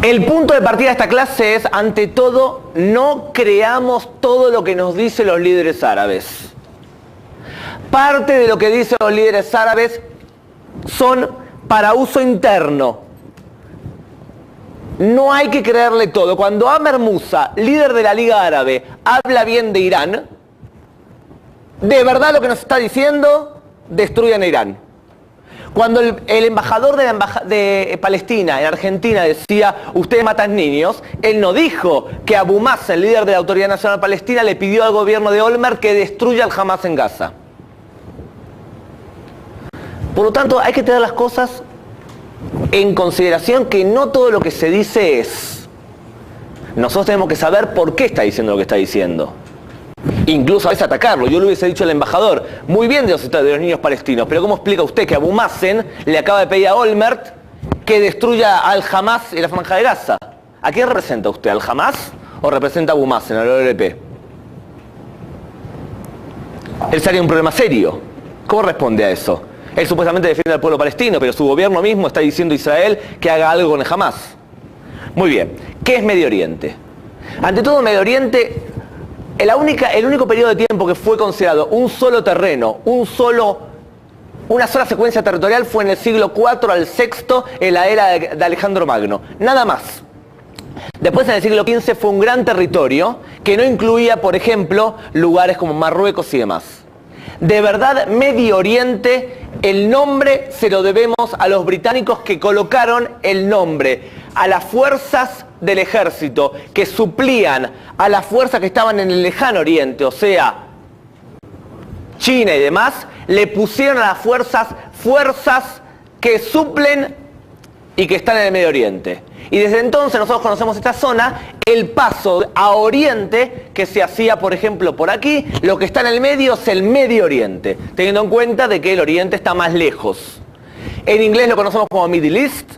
El punto de partida de esta clase es, ante todo, no creamos todo lo que nos dicen los líderes árabes. Parte de lo que dicen los líderes árabes son para uso interno. No hay que creerle todo. Cuando Amer Musa, líder de la Liga Árabe, habla bien de Irán, de verdad lo que nos está diciendo, destruyan a Irán. Cuando el embajador de Palestina en Argentina decía, ustedes matan niños, él no dijo que Abu Mazen, el líder de la Autoridad Nacional Palestina, le pidió al gobierno de Olmert que destruya al Hamas en Gaza. Por lo tanto, hay que tener las cosas en consideración, que no todo lo que se dice es. Nosotros tenemos que saber por qué está diciendo lo que está diciendo. Incluso a veces atacarlo. Yo le hubiese dicho al embajador, muy bien de los niños palestinos, pero ¿cómo explica usted que Abu Mazen le acaba de pedir a Olmert que destruya al Hamas y la Franja de Gaza? ¿A quién representa usted? ¿Al Hamas o representa a Abu Mazen, al OLP? Él sería un problema serio. ¿Cómo responde a eso? Él supuestamente defiende al pueblo palestino, pero su gobierno mismo está diciendo a Israel que haga algo con el Hamas. Muy bien. ¿Qué es Medio Oriente? Ante todo, Medio Oriente, el único periodo de tiempo que fue considerado un solo terreno, una sola secuencia territorial fue en el siglo IV al VI, en la era de Alejandro Magno. Nada más. Después, en el siglo XV, fue un gran territorio que no incluía, por ejemplo, lugares como Marruecos y demás. De verdad, Medio Oriente, el nombre se lo debemos a los británicos, que colocaron el nombre a las fuerzas del ejército que suplían a las fuerzas que estaban en el lejano oriente, o sea, China y demás, le pusieron a las fuerzas que suplen y que están en el Medio Oriente. Y desde entonces nosotros conocemos esta zona, el paso a Oriente que se hacía, por ejemplo, por aquí. Lo que está en el medio es el Medio Oriente, teniendo en cuenta de que el Oriente está más lejos. En inglés lo conocemos como Middle East,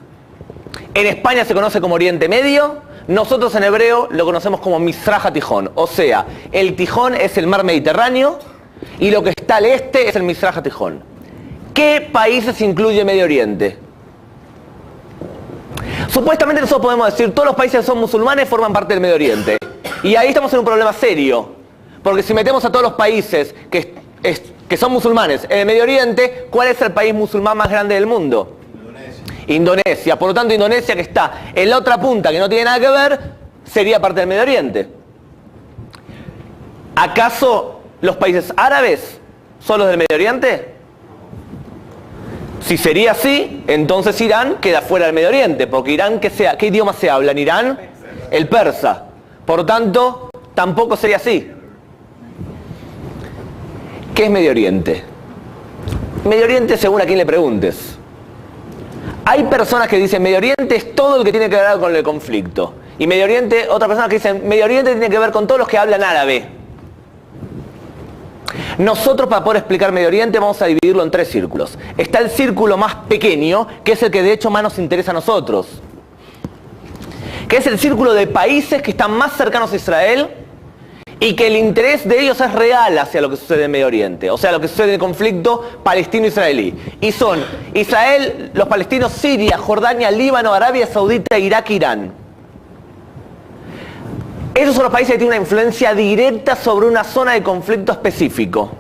en España se conoce como Oriente Medio, nosotros en hebreo lo conocemos como Mizraj HaTijón, o sea, el Tijón es el mar Mediterráneo y lo que está al este es el Mizraj HaTijón. ¿Qué países incluye Medio Oriente? Supuestamente nosotros podemos decir, todos los países que son musulmanes forman parte del Medio Oriente. Y ahí estamos en un problema serio. Porque si metemos a todos los países que son musulmanes en el Medio Oriente, ¿cuál es el país musulmán más grande del mundo? Indonesia. Por lo tanto, Indonesia, que está en la otra punta, que no tiene nada que ver, sería parte del Medio Oriente. ¿Acaso los países árabes son los del Medio Oriente? Si sería así, entonces Irán queda fuera del Medio Oriente, porque Irán, ¿qué idioma se habla en Irán? El persa. Por lo tanto, tampoco sería así. ¿Qué es Medio Oriente? Medio Oriente, según a quien le preguntes. Hay personas que dicen Medio Oriente es todo lo que tiene que ver con el conflicto. Y Medio Oriente, otras personas que dicen Medio Oriente tiene que ver con todos los que hablan árabe. Nosotros, para poder explicar Medio Oriente, vamos a dividirlo en tres círculos. Está el círculo más pequeño, que es el que de hecho más nos interesa a nosotros, que es el círculo de países que están más cercanos a Israel y que el interés de ellos es real hacia lo que sucede en Medio Oriente, o sea, lo que sucede en el conflicto palestino-israelí. Y son Israel, los palestinos, Siria, Jordania, Líbano, Arabia Saudita, Irak, Irán. Esos son los países que tienen una influencia directa sobre una zona de conflicto específico.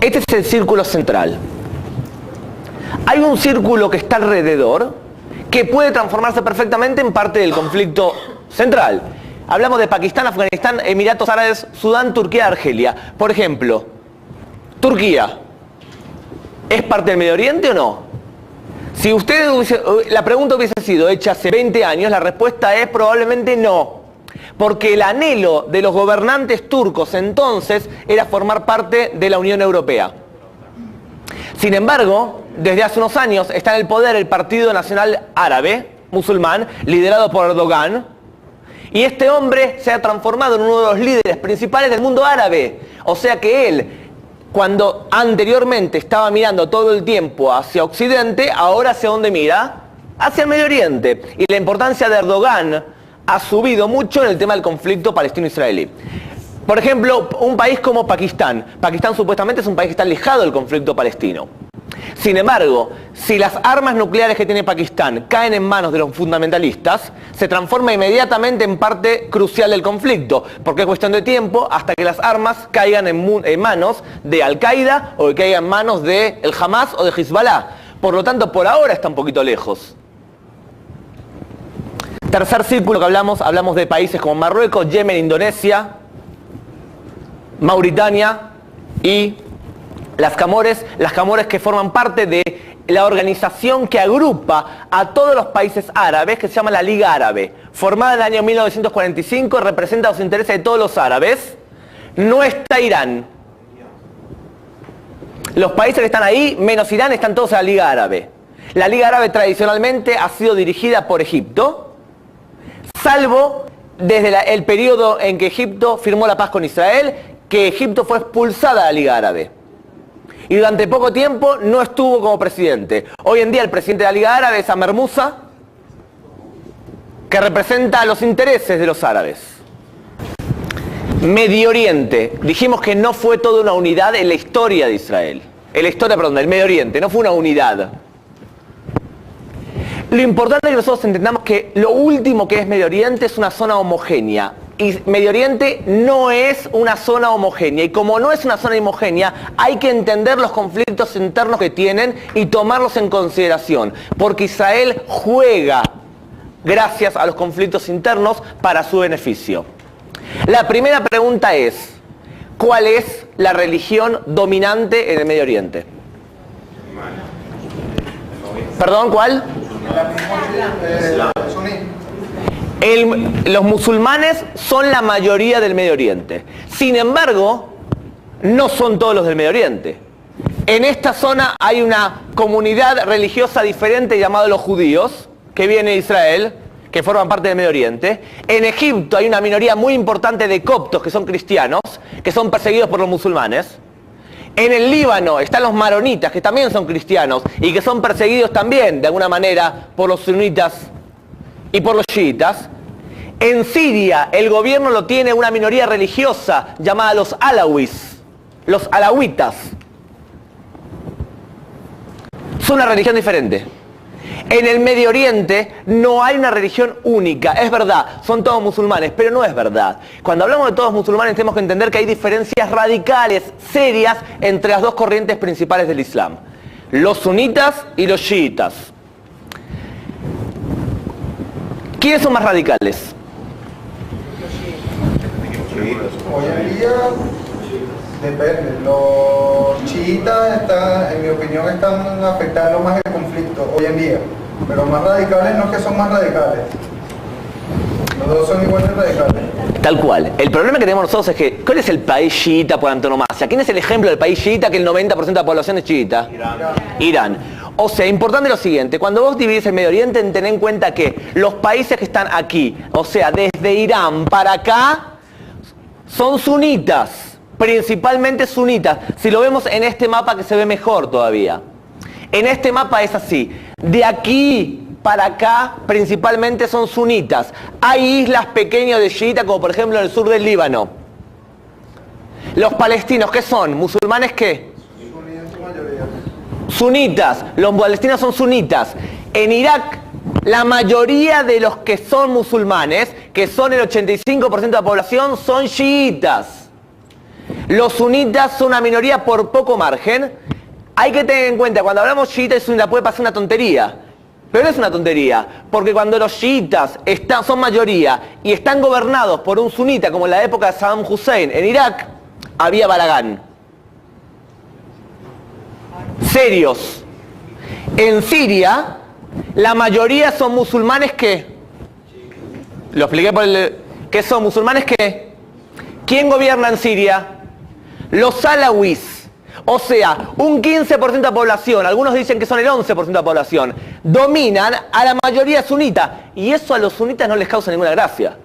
Este es el círculo central. Hay un círculo que está alrededor que puede transformarse perfectamente en parte del conflicto central. Hablamos de Pakistán, Afganistán, Emiratos Árabes, Sudán, Turquía, Argelia. Por ejemplo, Turquía, ¿es parte del Medio Oriente o no? Si la pregunta hubiese sido hecha hace 20 años, la respuesta es probablemente no. Porque el anhelo de los gobernantes turcos entonces era formar parte de la Unión Europea. Sin embargo, desde hace unos años está en el poder el Partido Nacional Árabe, musulmán, liderado por Erdogan. Y este hombre se ha transformado en uno de los líderes principales del mundo árabe. O sea que él, cuando anteriormente estaba mirando todo el tiempo hacia Occidente, ahora ¿hacia dónde mira? Hacia el Medio Oriente. Y la importancia de Erdogan ha subido mucho en el tema del conflicto palestino-israelí. Por ejemplo, un país como Pakistán. Pakistán supuestamente es un país que está alejado del conflicto palestino. Sin embargo, si las armas nucleares que tiene Pakistán caen en manos de los fundamentalistas, se transforma inmediatamente en parte crucial del conflicto, porque es cuestión de tiempo hasta que las armas caigan en manos de Al-Qaeda o que caigan en manos de el Hamas o de Hezbollah. Por lo tanto, por ahora está un poquito lejos. Tercer círculo que hablamos de países como Marruecos, Yemen, Indonesia, Mauritania y las Comores que forman parte de la organización que agrupa a todos los países árabes, que se llama la Liga Árabe, formada en el año 1945, representa los intereses de todos los árabes. No está Irán. Los países que están ahí, menos Irán, están todos en la Liga Árabe. La Liga Árabe tradicionalmente ha sido dirigida por Egipto, salvo desde el periodo en que Egipto firmó la paz con Israel, que Egipto fue expulsada de la Liga Árabe. Y durante poco tiempo no estuvo como presidente. Hoy en día el presidente de la Liga Árabe es Amer Moussa, que representa los intereses de los árabes. Medio Oriente. Dijimos que no fue toda una unidad en la historia de Israel. En la historia, perdón, del Medio Oriente. No fue una unidad. Lo importante es que nosotros entendamos que lo último que es Medio Oriente es una zona homogénea. Y Medio Oriente no es una zona homogénea. Y como no es una zona homogénea, hay que entender los conflictos internos que tienen y tomarlos en consideración. Porque Israel juega gracias a los conflictos internos para su beneficio. La primera pregunta es, ¿cuál es la religión dominante en el Medio Oriente? ¿Perdón, cuál? Los musulmanes son la mayoría del Medio Oriente. Sin embargo, no son todos los del Medio Oriente. En esta zona hay una comunidad religiosa diferente llamada los judíos, que viene de Israel, que forman parte del Medio Oriente. En Egipto hay una minoría muy importante de coptos que son cristianos, que son perseguidos por los musulmanes. En el Líbano están los maronitas, que también son cristianos y que son perseguidos también, de alguna manera, por los sunitas y por los chiitas. En Siria el gobierno lo tiene una minoría religiosa llamada los alawís, los alawitas. Son una religión diferente. En el Medio Oriente no hay una religión única, es verdad, son todos musulmanes, pero no es verdad. Cuando hablamos de todos musulmanes tenemos que entender que hay diferencias radicales, serias, entre las dos corrientes principales del Islam. Los sunitas y los chiitas. ¿Quiénes son más radicales? Hoy en día depende. Los chiitas están, en mi opinión, están afectando más el conflicto hoy en día. Pero más radicales no es que son más radicales. Los dos son igual de radicales. Tal cual. El problema que tenemos nosotros es que, ¿cuál es el país chiita por antonomasia? ¿Quién es el ejemplo del país chiita que el 90% de la población es chiita? Irán. O sea, importante lo siguiente, cuando vos dividís el Medio Oriente, ten en cuenta que los países que están aquí, o sea, desde Irán para acá, son sunitas, principalmente sunitas. Si lo vemos en este mapa que se ve mejor todavía. En este mapa es así. De aquí para acá, principalmente son sunitas. Hay islas pequeñas de chiitas, como por ejemplo en el sur del Líbano. Los palestinos, ¿qué son? ¿Musulmanes qué? Sunitas. Los palestinos son sunitas. En Irak, la mayoría de los que son musulmanes, que son el 85% de la población, son chiitas. Los sunitas son una minoría por poco margen. Hay que tener en cuenta, cuando hablamos chiita y sunita puede pasar una tontería. Pero no es una tontería, porque cuando los chiitas son mayoría y están gobernados por un sunita, como en la época de Saddam Hussein en Irak, había balagán. Serios. En Siria, la mayoría son musulmanes que... Lo expliqué por el... ¿Qué son? ¿Musulmanes qué? ¿Quién gobierna en Siria? Los alawís. O sea, un 15% de la población, algunos dicen que son el 11% de la población, dominan a la mayoría sunita. Y eso a los sunitas no les causa ninguna gracia.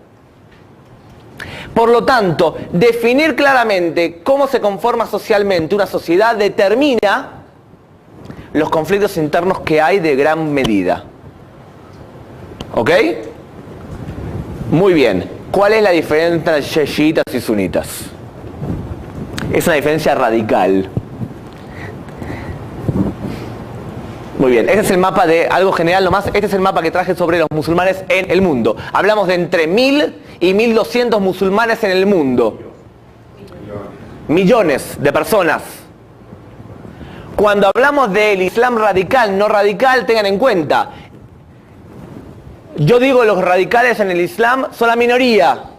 Por lo tanto, definir claramente cómo se conforma socialmente una sociedad determina los conflictos internos que hay de gran medida. ¿Ok? Muy bien. ¿Cuál es la diferencia entre chiitas y sunitas? Es una diferencia radical. Muy bien, este es el mapa de algo general nomás. Este es el mapa que traje sobre los musulmanes en el mundo. Hablamos de entre 1000 y 1200 musulmanes en el mundo. Millones de personas. Cuando hablamos del Islam radical, no radical, tengan en cuenta, yo digo los radicales en el Islam son la minoría,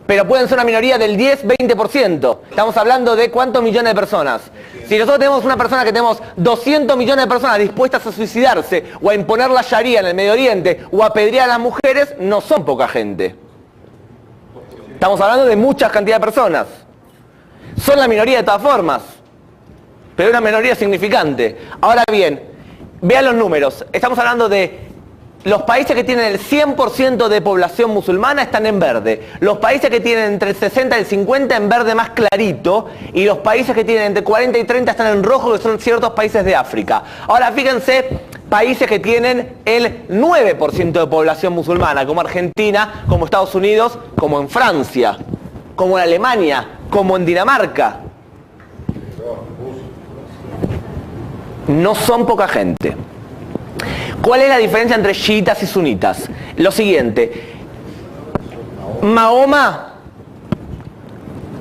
pero pueden ser una minoría del 10-20%. Estamos hablando de ¿cuántos millones de personas? Si nosotros tenemos una persona que tenemos 200 millones de personas dispuestas a suicidarse o a imponer la Sharia en el Medio Oriente o a apedrear a las mujeres, no son poca gente. Estamos hablando de muchas cantidades de personas. Son la minoría de todas formas, pero una minoría significante. Ahora bien, vean los números. Estamos hablando de los países que tienen el 100% de población musulmana están en verde. Los países que tienen entre el 60 y el 50 en verde más clarito. Y los países que tienen entre 40 y 30 están en rojo, que son ciertos países de África. Ahora fíjense, países que tienen el 9% de población musulmana, como Argentina, como Estados Unidos, como en Francia, como en Alemania, como en Dinamarca. No son poca gente. ¿Cuál es la diferencia entre chiitas y sunitas? Lo siguiente, Mahoma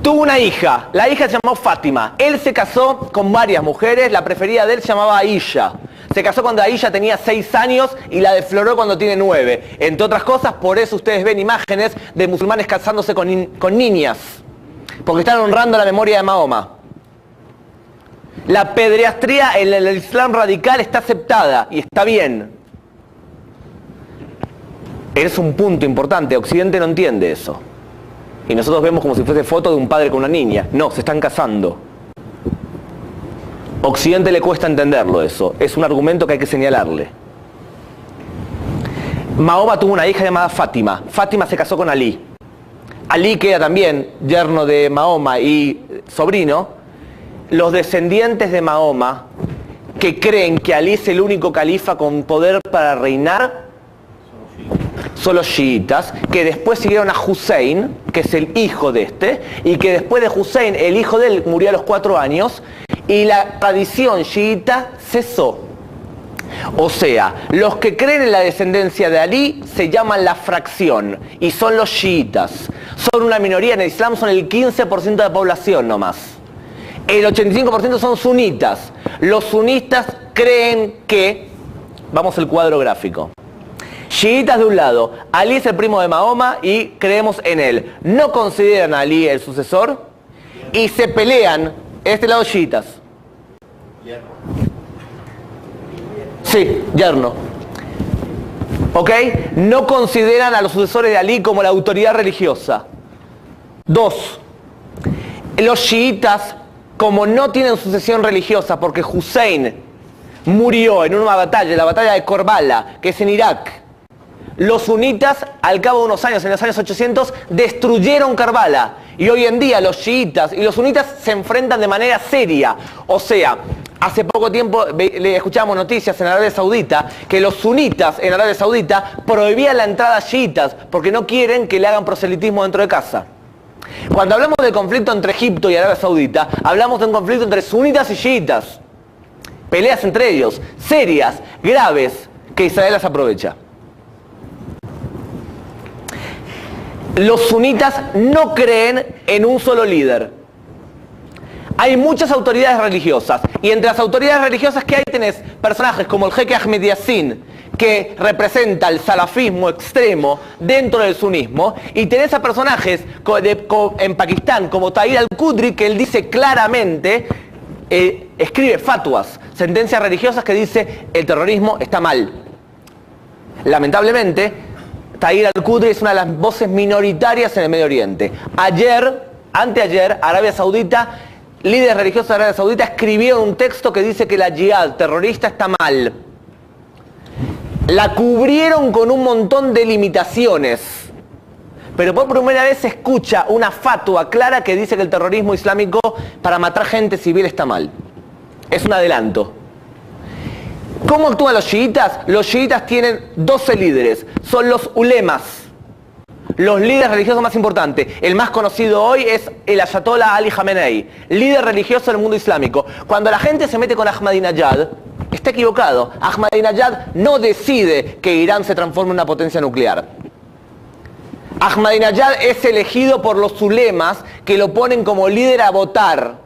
tuvo una hija, la hija se llamó Fátima. Él se casó con varias mujeres, la preferida de él se llamaba Aisha. Se casó cuando Aisha tenía 6 años y la defloró cuando tiene 9. Entre otras cosas, por eso ustedes ven imágenes de musulmanes casándose con niñas, porque están honrando la memoria de Mahoma. La pederastría en el Islam radical está aceptada y está bien. Es un punto importante. Occidente no entiende eso. Y nosotros vemos como si fuese foto de un padre con una niña. No, se están casando. Occidente le cuesta entenderlo eso. Es un argumento que hay que señalarle. Mahoma tuvo una hija llamada Fátima. Fátima se casó con Ali. Ali, que era también yerno de Mahoma y sobrino. Los descendientes de Mahoma, que creen que Ali es el único califa con poder para reinar, son los chiitas, que después siguieron a Hussein, que es el hijo de este, y que después de Hussein, el hijo de él murió a los 4 años, y la tradición chiita cesó. O sea, los que creen en la descendencia de Ali se llaman la fracción, y son los chiitas. Son una minoría en el Islam, son el 15% de población nomás. El 85% son sunitas. Los sunistas creen que, vamos al cuadro gráfico, chiitas de un lado, Ali es el primo de Mahoma y creemos en él. No consideran a Ali el sucesor y se pelean, este lado chiitas. Sí, yerno. ¿Ok? No consideran a los sucesores de Ali como la autoridad religiosa. 2. Los chiitas, como no tienen sucesión religiosa porque Hussein murió en una batalla, la batalla de Karbala, que es en Irak, los sunitas al cabo de unos años, en los años 800, destruyeron Karbala. Y hoy en día los chiitas y los sunitas se enfrentan de manera seria. O sea, hace poco tiempo le escuchamos noticias en Arabia Saudita que los sunitas en Arabia Saudita prohibían la entrada a chiitas porque no quieren que le hagan proselitismo dentro de casa. Cuando hablamos del conflicto entre Egipto y Arabia Saudita, hablamos de un conflicto entre sunitas y chiitas. Peleas entre ellos, serias, graves, que Israel las aprovecha. Los sunitas no creen en un solo líder. Hay muchas autoridades religiosas, y entre las autoridades religiosas que hay tenés personajes como el jeque Ahmed Yassin, que representa el salafismo extremo dentro del sunismo, y tenés a personajes en Pakistán como Tahir al-Qudri, que él dice claramente, escribe fatwas, sentencias religiosas que dice el terrorismo está mal. Lamentablemente, Tahir al-Qudri es una de las voces minoritarias en el Medio Oriente. Anteayer, Arabia Saudita, líderes religiosos de Arabia Saudita escribieron un texto que dice que la yihad terrorista está mal. La cubrieron con un montón de limitaciones, pero por primera vez se escucha una fatwa clara que dice que el terrorismo islámico para matar gente civil está mal. Es un adelanto. ¿Cómo actúan los chiitas? Los chiitas tienen 12 líderes, son los ulemas, los líderes religiosos más importantes. El más conocido hoy es el Ayatollah Ali Khamenei, líder religioso del mundo islámico. Cuando la gente se mete con Ahmadinejad, Está equivocado. Ahmadinejad no decide que Irán se transforme en una potencia nuclear. Ahmadinejad es elegido por los ulemas que lo ponen como líder a votar.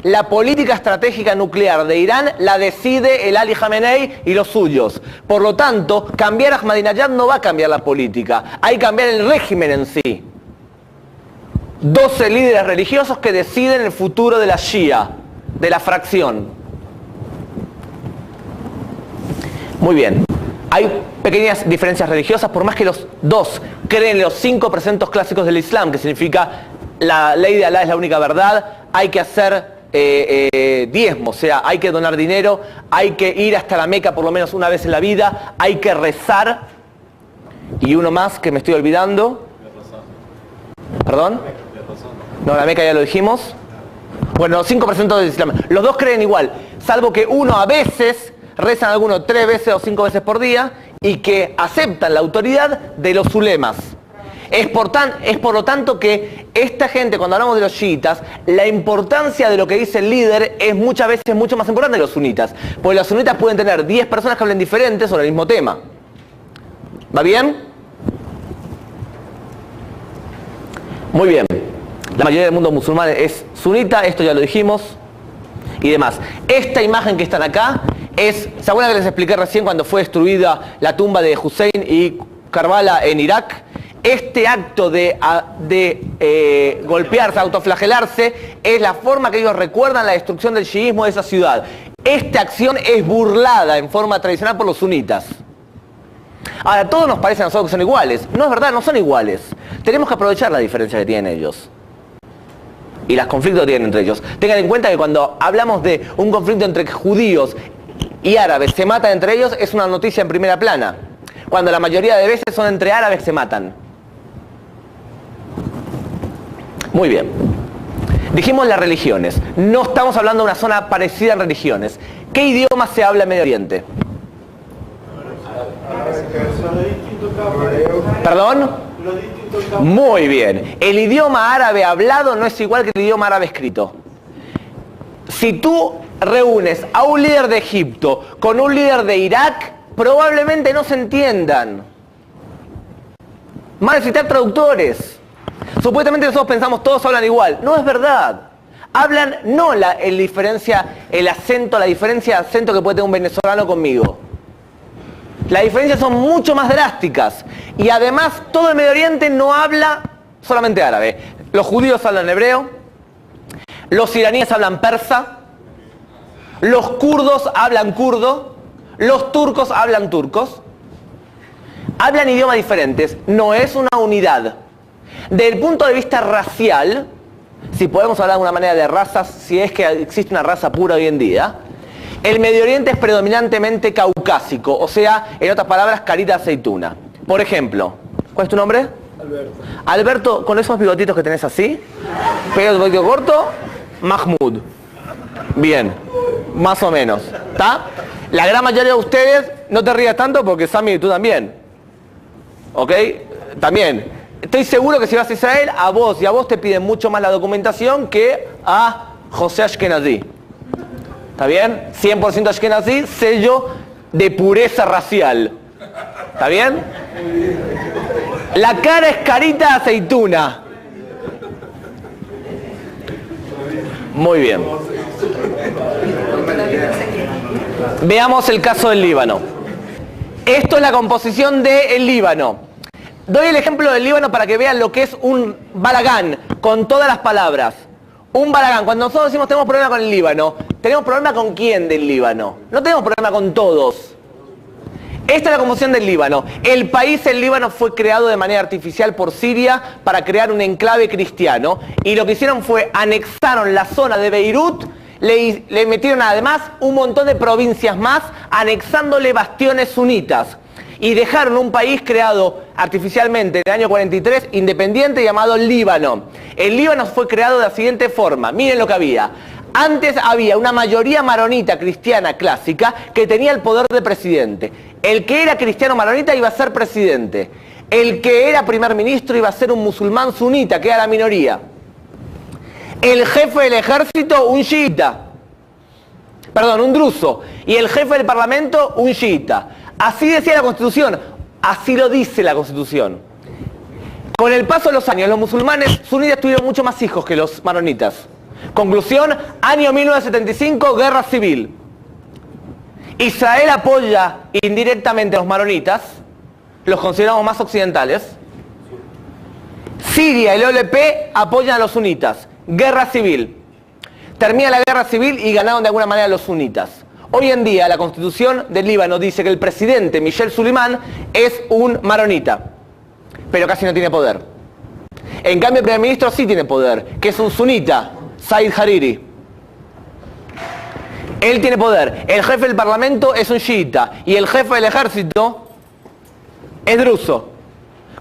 La política estratégica nuclear de Irán la decide el Ali Khamenei y los suyos. Por lo tanto, cambiar Ahmadinejad no va a cambiar la política, hay que cambiar el régimen en sí. 12 líderes religiosos que deciden el futuro de la Shia, de la fracción. Muy bien. Hay pequeñas diferencias religiosas, por más que los dos creen en los 5 preceptos clásicos del Islam, que significa la ley de Alá es la única verdad, hay que hacer diezmo, o sea, hay que donar dinero, hay que ir hasta la Meca por lo menos una vez en la vida, hay que rezar, y uno más que me estoy olvidando. ¿Perdón? No, la Meca ya lo dijimos. Bueno, los 5% del Islam. Los dos creen igual, salvo que uno a veces rezan algunos 3 veces o 5 veces por día y que aceptan la autoridad de los ulemas. Es por lo tanto que esta gente, cuando hablamos de los chiitas, la importancia de lo que dice el líder es muchas veces mucho más importante que los sunitas. Porque los sunitas pueden tener 10 personas que hablen diferentes sobre el mismo tema. ¿Va bien? Muy bien. La mayoría del mundo musulmán es sunita, esto ya lo dijimos, y demás. Esta imagen que están acá es, ¿se acuerdan que les expliqué recién cuando fue destruida la tumba de Hussein y Karbala en Irak? Este acto de golpearse, autoflagelarse, es la forma que ellos recuerdan la destrucción del chiismo de esa ciudad. Esta acción es burlada en forma tradicional por los sunitas. Ahora, todos nos parece a nosotros que son iguales. No es verdad, no son iguales. Tenemos que aprovechar la diferencia que tienen ellos. Y los conflictos que tienen entre ellos. Tengan en cuenta que cuando hablamos de un conflicto entre judíos y árabes se matan entre ellos, es una noticia en primera plana. Cuando la mayoría de veces son entre árabes que se matan. Muy bien. Dijimos las religiones. No estamos hablando de una zona parecida en religiones. ¿Qué idioma se habla en Medio Oriente? ¿Perdón? Muy bien. El idioma árabe hablado no es igual que el idioma árabe escrito. Si tú reúnes a un líder de Egipto con un líder de Irak, probablemente no se entiendan. Van a necesitar traductores. Supuestamente nosotros pensamos todos hablan igual. No es verdad. Hablan no la diferencia de acento que puede tener un venezolano conmigo. Las diferencias son mucho más drásticas. Y además todo el Medio Oriente no habla solamente árabe. Los judíos hablan hebreo, los iraníes hablan persa, los kurdos hablan kurdo, los turcos hablan turcos. Hablan idiomas diferentes, no es una unidad. Desde el punto de vista racial, si podemos hablar de una manera de razas, si es que existe una raza pura hoy en día, el Medio Oriente es predominantemente caucásico, o sea, en otras palabras, carita de aceituna. Por ejemplo, ¿cuál es tu nombre? Alberto. Alberto, con esos bigotitos que tenés así, pelo bigotito corto, Mahmoud. Bien, más o menos, ¿está? La gran mayoría de ustedes, no te rías tanto porque Sammy, tú también. ¿Ok? También. Estoy seguro que si vas a Israel, a vos te piden mucho más la documentación que a José Ashkenazi. ¿Está bien? 100% Ashkenazi, sello de pureza racial. ¿Está bien? La cara es carita de aceituna. Muy bien. Veamos el caso del Líbano. Esto es la composición del Líbano. Doy el ejemplo del Líbano para que vean lo que es un balagán, con todas las palabras. Un balagán, cuando nosotros decimos tenemos problema con el Líbano, ¿tenemos problema con quién del Líbano? No tenemos problema con todos. Esta es la composición del Líbano. El Líbano fue creado de manera artificial por Siria para crear un enclave cristiano. Y lo que hicieron fue anexaron la zona de Beirut, le metieron además un montón de provincias más, anexándole bastiones sunitas. Y dejaron un país creado artificialmente en el año 43, independiente, llamado Líbano. El Líbano fue creado de la siguiente forma. Miren lo que había. Antes había una mayoría maronita cristiana clásica que tenía el poder de presidente. El que era cristiano maronita iba a ser presidente. El que era primer ministro iba a ser un musulmán sunita, que era la minoría. El jefe del ejército, un chiita. perdón, un druso, y el jefe del parlamento un chiita. Así decía la Constitución, así lo dice la Constitución. Con el paso de los años, los musulmanes sunitas tuvieron mucho más hijos que los maronitas. Conclusión, año 1975, guerra civil. Israel apoya indirectamente a los maronitas, los consideramos más occidentales. Siria y la OLP apoyan a los sunitas. Guerra civil. Termina la guerra civil y ganaron de alguna manera los sunitas. Hoy en día la Constitución del Líbano dice que el presidente Michel Suleiman es un maronita, pero casi no tiene poder. En cambio el primer ministro sí tiene poder, que es un sunita, Said Hariri. Él tiene poder. El jefe del parlamento es un chiita y el jefe del ejército es druso.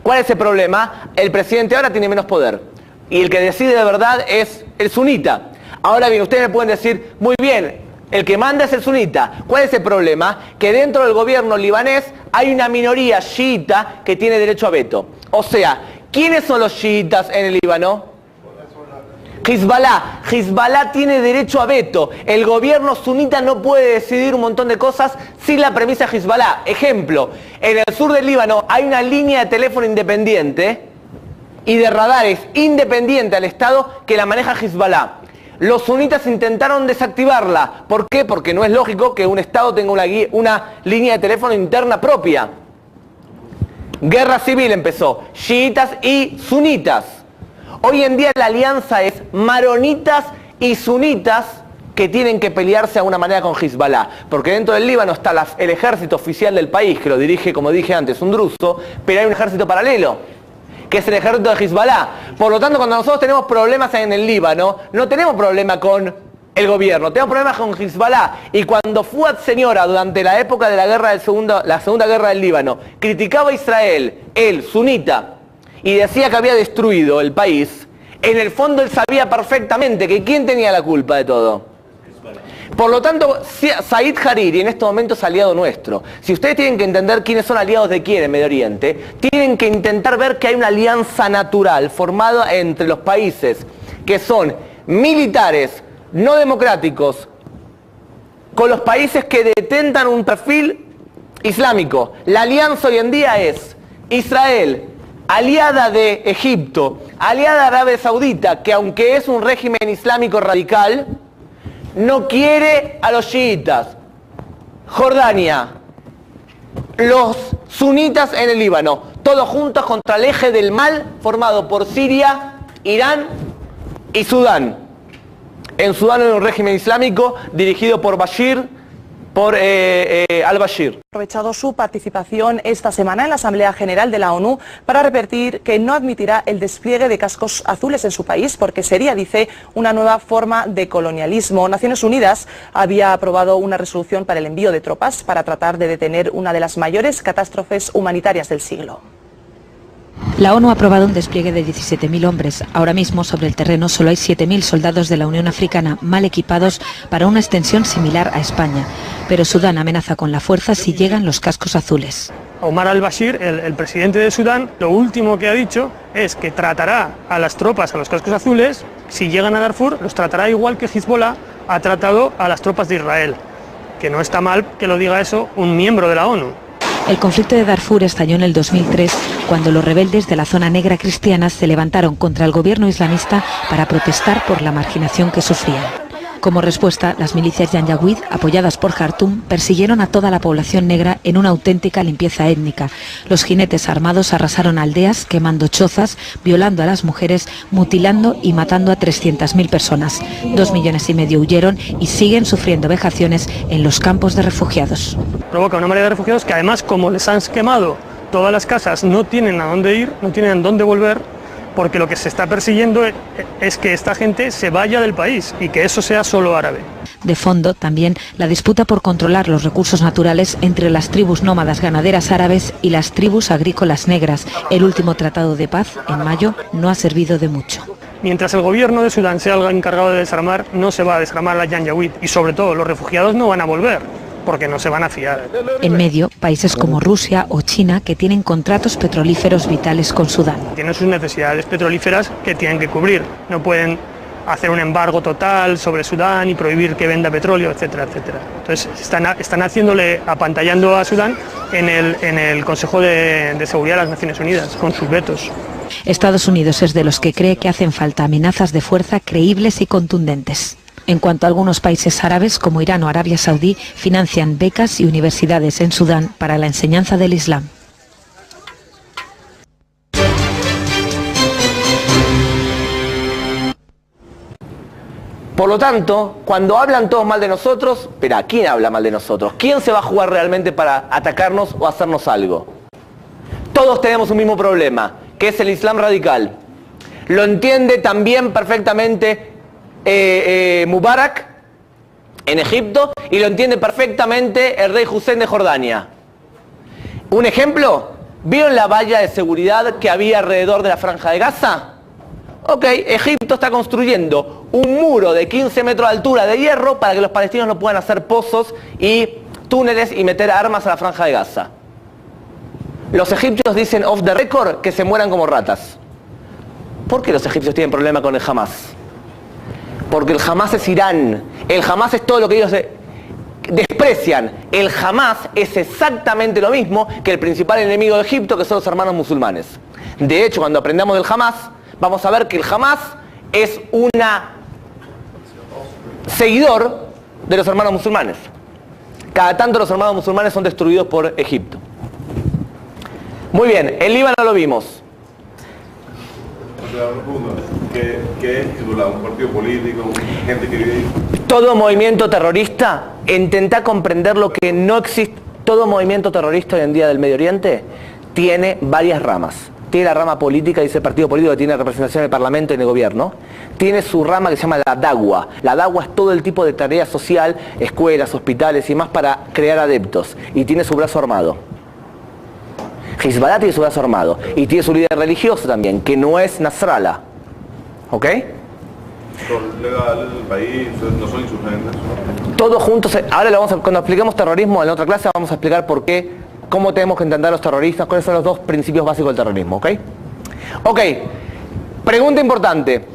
¿Cuál es el problema? El presidente ahora tiene menos poder y el que decide de verdad es el sunita. Ahora bien, ustedes me pueden decir, muy bien, el que manda es el sunita. ¿Cuál es el problema? Que dentro del gobierno libanés hay una minoría chiita que tiene derecho a veto. O sea, ¿quiénes son los chiitas en el Líbano? Hezbollah. Hezbollah tiene derecho a veto. El gobierno sunita no puede decidir un montón de cosas sin la premisa de Hezbollah. Ejemplo, en el sur del Líbano hay una línea de teléfono independiente y de radares independiente al Estado que la maneja Hezbollah. Los sunitas intentaron desactivarla. ¿Por qué? Porque no es lógico que un Estado tenga una línea de teléfono interna propia. Guerra civil empezó. Chiitas y sunitas. Hoy en día la alianza es maronitas y sunitas que tienen que pelearse de alguna manera con Hezbollah. Porque dentro del Líbano está el ejército oficial del país, que lo dirige, como dije antes, un druso, pero hay un ejército paralelo, que es el ejército de Hezbollah. Por lo tanto, cuando nosotros tenemos problemas en el Líbano, no tenemos problema con el gobierno, tenemos problemas con Hezbollah. Y cuando Fuad Señora, durante la época de la segunda guerra del Líbano, criticaba a Israel, él, sunita, y decía que había destruido el país, en el fondo él sabía perfectamente que ¿quién tenía la culpa de todo? Por lo tanto, Said Hariri en este momento es aliado nuestro. Si ustedes tienen que entender quiénes son aliados de quién en Medio Oriente, tienen que intentar ver que hay una alianza natural formada entre los países que son militares, no democráticos, con los países que detentan un perfil islámico. La alianza hoy en día es Israel, aliada de Egipto, aliada de Arabia Saudita, que aunque es un régimen islámico radical, no quiere a los chiitas. Jordania, los sunitas en el Líbano, todos juntos contra el eje del mal formado por Siria, Irán y Sudán. En Sudán hay un régimen islámico dirigido por al-Bashir. Ha aprovechado su participación esta semana en la Asamblea General de la ONU para repetir que no admitirá el despliegue de cascos azules en su país porque sería, dice, una nueva forma de colonialismo. Naciones Unidas había aprobado una resolución para el envío de tropas para tratar de detener una de las mayores catástrofes humanitarias del siglo. La ONU ha aprobado un despliegue de 17.000 hombres. Ahora mismo sobre el terreno solo hay 7.000 soldados de la Unión Africana mal equipados para una extensión similar a España. Pero Sudán amenaza con la fuerza si llegan los cascos azules. Omar al-Bashir, el presidente de Sudán, lo último que ha dicho es que tratará a las tropas, a los cascos azules, si llegan a Darfur, los tratará igual que Hezbollah ha tratado a las tropas de Israel. Que no está mal que lo diga eso un miembro de la ONU. El conflicto de Darfur estalló en el 2003, cuando los rebeldes de la zona negra cristiana se levantaron contra el gobierno islamista para protestar por la marginación que sufrían. Como respuesta, las milicias Janjaweed, apoyadas por Jartum, persiguieron a toda la población negra en una auténtica limpieza étnica. Los jinetes armados arrasaron aldeas, quemando chozas, violando a las mujeres, mutilando y matando a 300.000 personas. 2,5 millones huyeron y siguen sufriendo vejaciones en los campos de refugiados. Provoca una marea de refugiados que además, como les han quemado todas las casas, no tienen a dónde ir, no tienen a dónde volver, porque lo que se está persiguiendo es que esta gente se vaya del país y que eso sea solo árabe. De fondo, también la disputa por controlar los recursos naturales entre las tribus nómadas ganaderas árabes y las tribus agrícolas negras. El último tratado de paz, en mayo, no ha servido de mucho. Mientras el gobierno de Sudán sea el encargado de desarmar, no se va a desarmar la Janjaweed y sobre todo los refugiados no van a volver, porque no se van a fiar. En medio, países como Rusia o China que tienen contratos petrolíferos vitales con Sudán. Tienen sus necesidades petrolíferas que tienen que cubrir. No pueden hacer un embargo total sobre Sudán y prohibir que venda petróleo, etcétera, etcétera. Entonces están apantallando a Sudán en el Consejo de Seguridad de las Naciones Unidas con sus vetos. Estados Unidos es de los que cree que hacen falta amenazas de fuerza creíbles y contundentes. En cuanto a algunos países árabes, como Irán o Arabia Saudí, financian becas y universidades en Sudán para la enseñanza del Islam. Por lo tanto, cuando hablan todos mal de nosotros, espera, ¿quién habla mal de nosotros? ¿Quién se va a jugar realmente para atacarnos o hacernos algo? Todos tenemos un mismo problema, que es el Islam radical. Lo entiende también perfectamente Mubarak en Egipto y lo entiende perfectamente el rey Hussein de Jordania. Un ejemplo, ¿vieron la valla de seguridad que había alrededor de la Franja de Gaza? Ok, Egipto está construyendo un muro de 15 metros de altura de hierro para que los palestinos no puedan hacer pozos y túneles y meter armas a la Franja de Gaza. Los egipcios dicen off the record que se mueran como ratas. ¿Por qué los egipcios tienen problema con el Hamas? Porque el Hamas es Irán. El Hamas es todo lo que ellos desprecian. El Hamas es exactamente lo mismo que el principal enemigo de Egipto, que son los hermanos musulmanes. De hecho, cuando aprendamos del Hamas, vamos a ver que el Hamas es un seguidor de los hermanos musulmanes. Cada tanto los hermanos musulmanes son destruidos por Egipto. Muy bien, el Líbano lo vimos. ¿Qué es Hezbollah? ¿Un partido político? ¿Gente que vive ahí? Todo movimiento terrorista, intenta comprender lo que no existe. Todo movimiento terrorista hoy en día del Medio Oriente tiene varias ramas. Tiene la rama política, dice el partido político que tiene representación en el Parlamento y en el gobierno. Tiene su rama que se llama la Dagua. La Dagua es todo el tipo de tarea social, escuelas, hospitales y más para crear adeptos. Y tiene su brazo armado. Hezbollah tiene su brazo armado. Y tiene su líder religioso también, que no es Nasrallah. ¿Ok? ¿Son legal el país? ¿No son insurgentes? Todos juntos. Ahora cuando expliquemos terrorismo en la otra clase vamos a explicar por qué. ¿Cómo tenemos que entender a los terroristas? ¿Cuáles son los dos principios básicos del terrorismo? ¿Ok? Ok. Pregunta importante.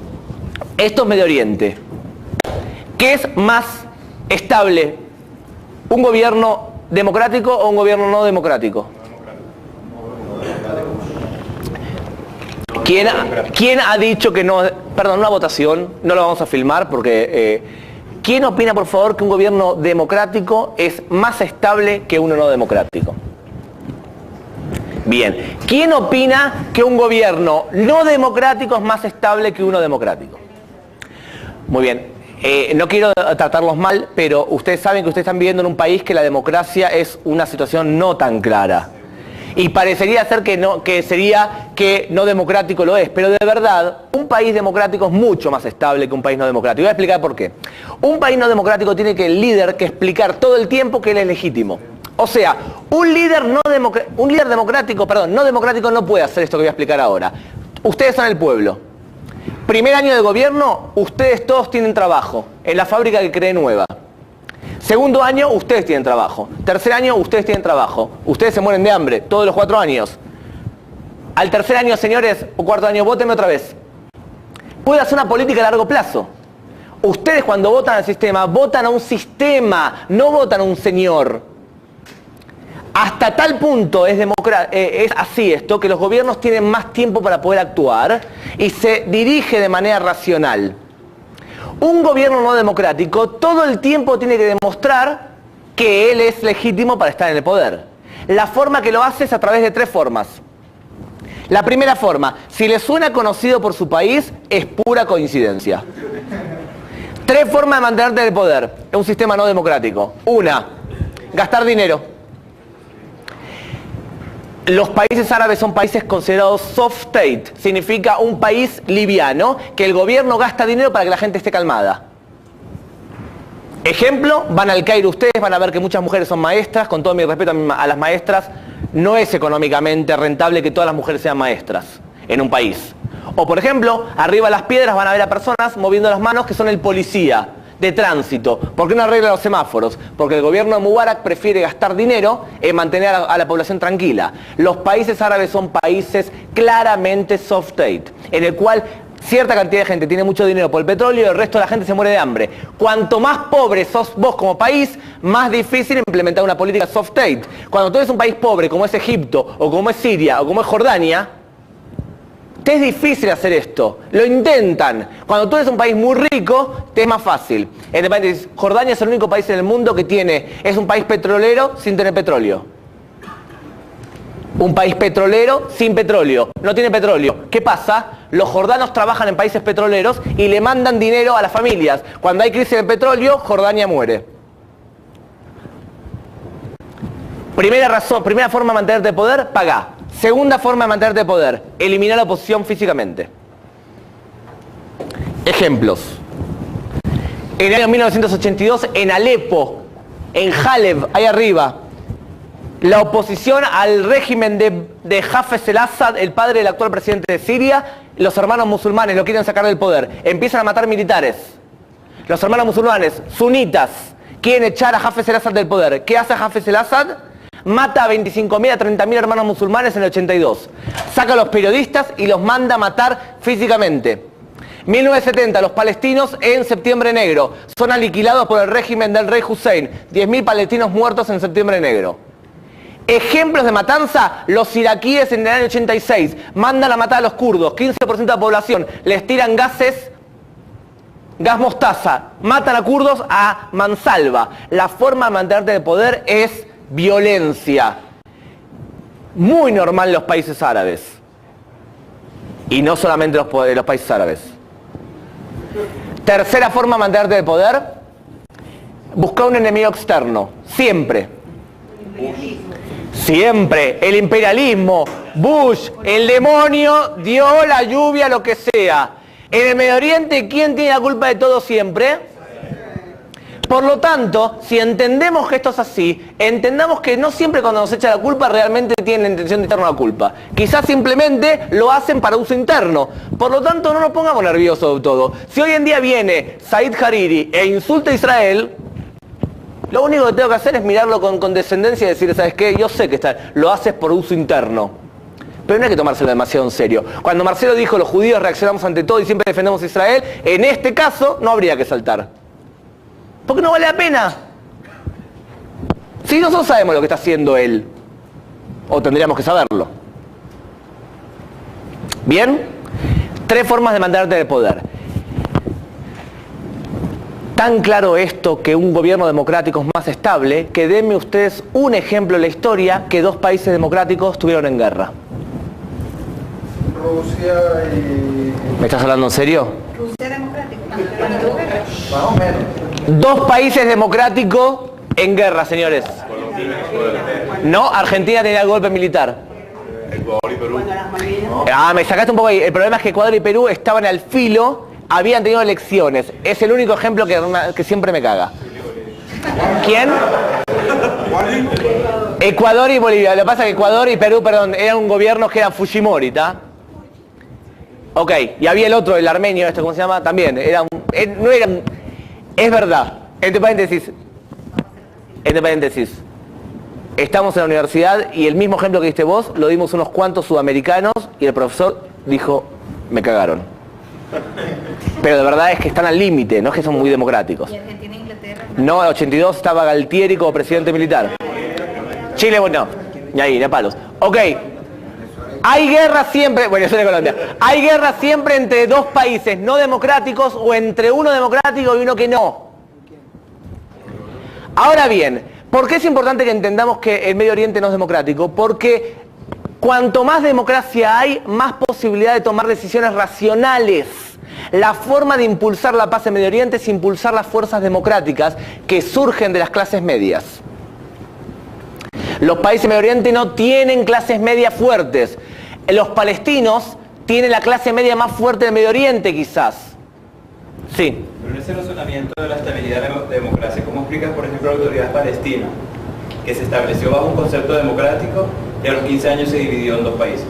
Esto es Medio Oriente. ¿Qué es más estable? ¿Un gobierno democrático o un gobierno no democrático? ¿Quién ha dicho que no? Perdón, una votación. No lo vamos a filmar porque... ¿Quién opina, por favor, que un gobierno democrático es más estable que uno no democrático? Bien. ¿Quién opina que un gobierno no democrático es más estable que uno democrático? Muy bien. No quiero tratarlos mal, pero ustedes saben que ustedes están viviendo en un país que la democracia es una situación no tan clara. Y parecería ser que no democrático lo es, pero de verdad, un país democrático es mucho más estable que un país no democrático. Voy a explicar por qué. Un país no democrático tiene que el líder que explicar todo el tiempo que él es legítimo. O sea, un líder no democrático no puede hacer esto que voy a explicar ahora. Ustedes son el pueblo. Primer año de gobierno, ustedes todos tienen trabajo en la fábrica que cree nueva. Segundo año, ustedes tienen trabajo. Tercer año, ustedes tienen trabajo. Ustedes se mueren de hambre todos los 4 años. Al tercer año, señores, o cuarto año, vótenme otra vez. Puede hacer una política a largo plazo. Ustedes cuando votan al sistema, votan a un sistema, no votan a un señor. Hasta tal punto es así esto, que los gobiernos tienen más tiempo para poder actuar y se dirige de manera racional. Un gobierno no democrático todo el tiempo tiene que demostrar que él es legítimo para estar en el poder. La forma que lo hace es a través de 3 formas. La primera forma, si le suena conocido por su país, es pura coincidencia. 3 formas de mantenerte en el poder en un sistema no democrático. Una, gastar dinero. Los países árabes son países considerados soft state, significa un país liviano, que el gobierno gasta dinero para que la gente esté calmada. Ejemplo, van al Cairo ustedes, van a ver que muchas mujeres son maestras, con todo mi respeto a las maestras, no es económicamente rentable que todas las mujeres sean maestras en un país. O por ejemplo, arriba de las piedras van a ver a personas moviendo las manos que son el policía de tránsito. ¿Por qué no arregla los semáforos? Porque el gobierno de Mubarak prefiere gastar dinero en mantener a la población tranquila. Los países árabes son países claramente soft state, en el cual cierta cantidad de gente tiene mucho dinero por el petróleo y el resto de la gente se muere de hambre. Cuanto más pobre sos vos como país, más difícil implementar una política soft state. Cuando tú eres un país pobre como es Egipto, o como es Siria, o como es Jordania, te es difícil hacer esto. Lo intentan. Cuando tú eres un país muy rico, te es más fácil. Entre paréntesis, Jordania es el único país en el mundo que es un país petrolero sin tener petróleo. Un país petrolero sin petróleo. No tiene petróleo. ¿Qué pasa? Los jordanos trabajan en países petroleros y le mandan dinero a las familias. Cuando hay crisis de petróleo, Jordania muere. Primera forma de mantenerte de poder, pagá. Segunda forma de mantenerte de poder, eliminar la oposición físicamente. Ejemplos. En el año 1982, en Alepo, en Haleb, ahí arriba, la oposición al régimen de Hafez el-Assad, el padre del actual presidente de Siria, los hermanos musulmanes lo quieren sacar del poder. Empiezan a matar militares. Los hermanos musulmanes, sunitas, quieren echar a Hafez el-Assad del poder. ¿Qué hace Hafez el-Assad? Mata a 25.000 a 30.000 hermanos musulmanes en el 82. Saca a los periodistas y los manda a matar físicamente. 1970, los palestinos en Septiembre Negro son aniquilados por el régimen del rey Hussein. 10.000 palestinos muertos en Septiembre Negro. Ejemplos de matanza, los iraquíes en el año 86 mandan a matar a los kurdos, 15% de la población, les tiran gas mostaza, matan a kurdos a mansalva. La forma de mantenerte de poder es violencia. Muy normal en los países árabes. Y no solamente los países árabes. Tercera forma de mantenerte de poder, buscar un enemigo externo. Siempre. Siempre. El imperialismo, Bush, el demonio, Dios, la lluvia, lo que sea. En el Medio Oriente, ¿quién tiene la culpa de todo siempre? Por lo tanto, si entendemos que esto es así, entendamos que no siempre cuando nos echa la culpa realmente tienen la intención de echarnos la culpa. Quizás simplemente lo hacen para uso interno. Por lo tanto, no nos pongamos nerviosos de todo. Si hoy en día viene Said Hariri e insulta a Israel, lo único que tengo que hacer es mirarlo con condescendencia y decir, ¿sabes qué? Yo sé que lo haces por uso interno. Pero no hay que tomárselo demasiado en serio. Cuando Marcelo dijo, los judíos reaccionamos ante todo y siempre defendemos a Israel, en este caso no habría que saltar. Porque no vale la pena. Si nosotros sabemos lo que está haciendo él, o tendríamos que saberlo. ¿Bien? 3 formas de mantenerte de poder. Tan claro esto que un gobierno democrático es más estable, que denme ustedes un ejemplo en la historia que 2 países democráticos estuvieron en guerra. Rusia y... ¿Me estás hablando en serio? Rusia democrática. Más o menos. 2 países democráticos en guerra, señores. No, Argentina tenía el golpe militar. Ecuador y Perú. Me sacaste un poco ahí. El problema es que Ecuador y Perú estaban al filo, habían tenido elecciones. Es el único ejemplo que siempre me caga. ¿Quién? Ecuador y Bolivia. Lo que pasa es que Ecuador y Perú, perdón, eran un gobierno que era Fujimori, ¿está? Ok, y había el otro, el armenio, ¿cómo se llama? También, es verdad, entre paréntesis, estamos en la universidad y el mismo ejemplo que diste vos, lo dimos unos cuantos sudamericanos y el profesor dijo, me cagaron. Pero de verdad es que están al límite, no es que son muy democráticos. ¿Y Argentina e Inglaterra? No, en el 82 estaba Galtieri como presidente militar. Chile, bueno, y ahí, de palos. Ok. Hay guerra siempre, bueno, eso es de Colombia. Hay guerra siempre entre 2 países no democráticos o entre uno democrático y uno que no. Ahora bien, ¿por qué es importante que entendamos que el Medio Oriente no es democrático? Porque cuanto más democracia hay, más posibilidad de tomar decisiones racionales. La forma de impulsar la paz en Medio Oriente es impulsar las fuerzas democráticas que surgen de las clases medias. Los países de Medio Oriente no tienen clases medias fuertes. Los palestinos tienen la clase media más fuerte del Medio Oriente, quizás. Sí. Pero en ese razonamiento de la estabilidad de la democracia, ¿cómo explicas, por ejemplo, la autoridad palestina, que se estableció bajo un concepto democrático y a los 15 años se dividió en 2 países?